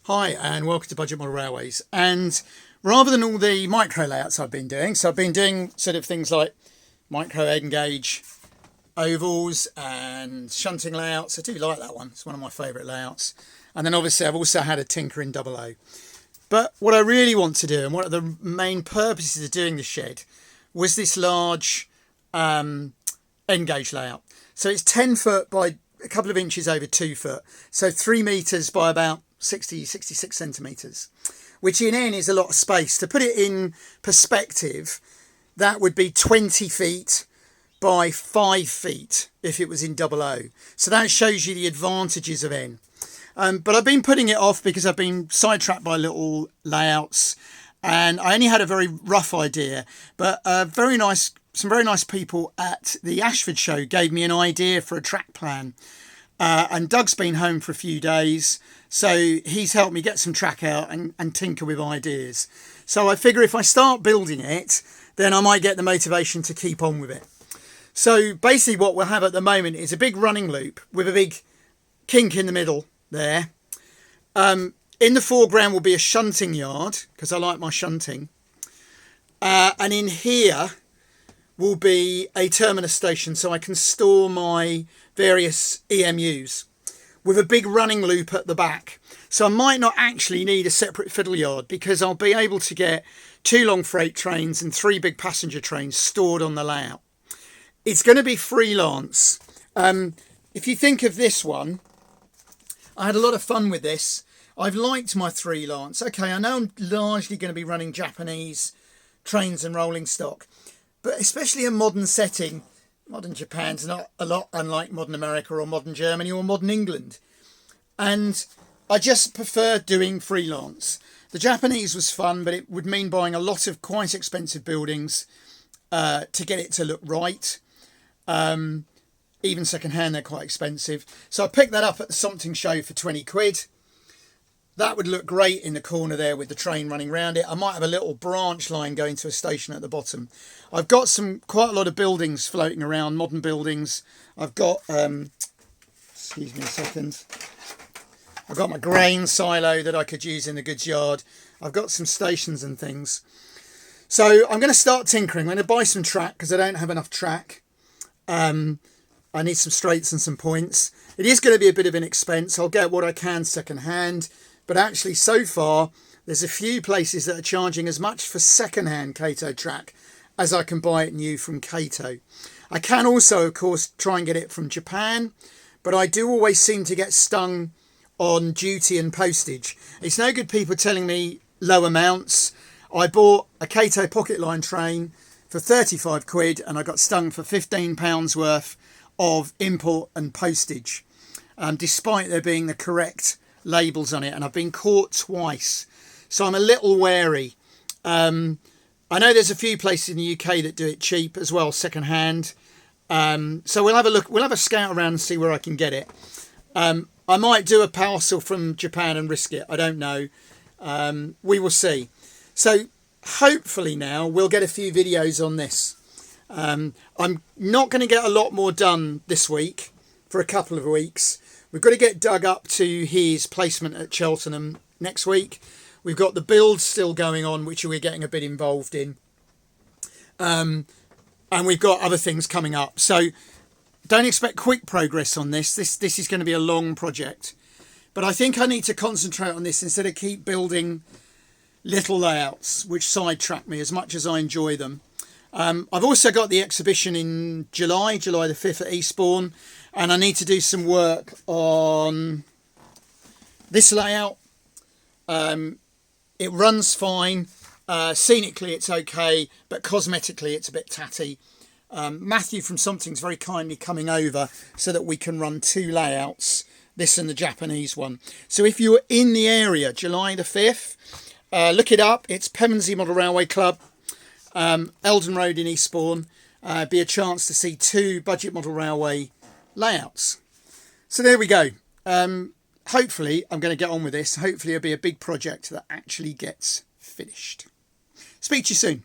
Hi and welcome to Budget Model Railways. And rather than all the micro layouts I've been doing, so I've been doing sort of things like micro egg and gauge ovals and shunting layouts. I do like that one. It's one of my favourite layouts. And then obviously I've also had a tinker in double O. But what I really want to do, and one of the main purposes of doing the shed, was this large end gauge layout. So it's 10 foot by a couple of inches over 2 foot. So 3 metres by about 66 centimetres, which in N is a lot of space. To put it in perspective, that would be 20 feet by 5 feet if it was in double O. So that shows you the advantages of N. But I've been putting it off because I've been sidetracked by little layouts, and I only had a very rough idea. But some very nice people at the Ashford show gave me an idea for a track plan. And Doug's been home for a few days, so he's helped me get some track out and tinker with ideas. So I figure if I start building it, then I might get the motivation to keep on with it. So basically what we'll have at the moment is a big running loop with a big kink in the middle there. In the foreground will be a shunting yard, because I like my shunting. And in here will be a terminus station, so I can store my various EMUs with a big running loop at the back. So I might not actually need a separate fiddle yard, because I'll be able to get 2 long freight trains and 3 big passenger trains stored on the layout. It's going to be freelance. If you think of this one, I had a lot of fun with this. I've liked my freelance. Okay, I know I'm largely going to be running Japanese trains and rolling stock, but especially a modern setting, modern Japan's not a lot unlike modern America or modern Germany or modern England. And I just prefer doing freelance. The Japanese was fun, but it would mean buying a lot of quite expensive buildings to get it to look right. Even second-hand, they're quite expensive. So I picked that up at the Sompting show for 20 quid. That would look great in the corner there with the train running around it. I might have a little branch line going to a station at the bottom. I've got quite a lot of buildings floating around, modern buildings. I've got, excuse me a second. I've got my grain silo that I could use in the goods yard. I've got some stations and things. So I'm going to start tinkering. I'm going to buy some track because I don't have enough track. I need some straights and some points. It is going to be a bit of an expense. I'll get what I can second hand. But actually, so far, there's a few places that are charging as much for second-hand Kato track as I can buy it new from Kato. I can also, of course, try and get it from Japan, but I do always seem to get stung on duty and postage. It's no good people telling me low amounts. I bought a Kato Pocket Line train for 35 quid and I got stung for £15 worth of import and postage, despite there being the correct labels on it, and I've been caught twice, so I'm a little wary. I know there's a few places in the UK that do it cheap as well, second hand. So we'll have a look, we'll have a scout around and see where I can get it. I might do a parcel from Japan and risk it, I don't know. We will see. So hopefully now we'll get a few videos on this. I'm not going to get a lot more done this week for a couple of weeks. We've got to get Doug up to his placement at Cheltenham next week. We've got the build still going on, which we're getting a bit involved in. And we've got other things coming up. So don't expect quick progress on this. This is going to be a long project. But I think I need to concentrate on this instead of keep building little layouts, which sidetrack me as much as I enjoy them. I've also got the exhibition in July the 5th at Eastbourne. And I need to do some work on this layout. It runs fine. Scenically, it's okay. But cosmetically, it's a bit tatty. Matthew from Sompting's very kindly coming over so that we can run 2 layouts. This and the Japanese one. So if you're in the area, July the 5th, look it up. It's Pevensey Model Railway Club, Eldon Road in Eastbourne. Be a chance to see 2 Budget Model Railway layouts. So there we go. Hopefully I'm going to get on with this. Hopefully it'll be a big project that actually gets finished. Speak to you soon.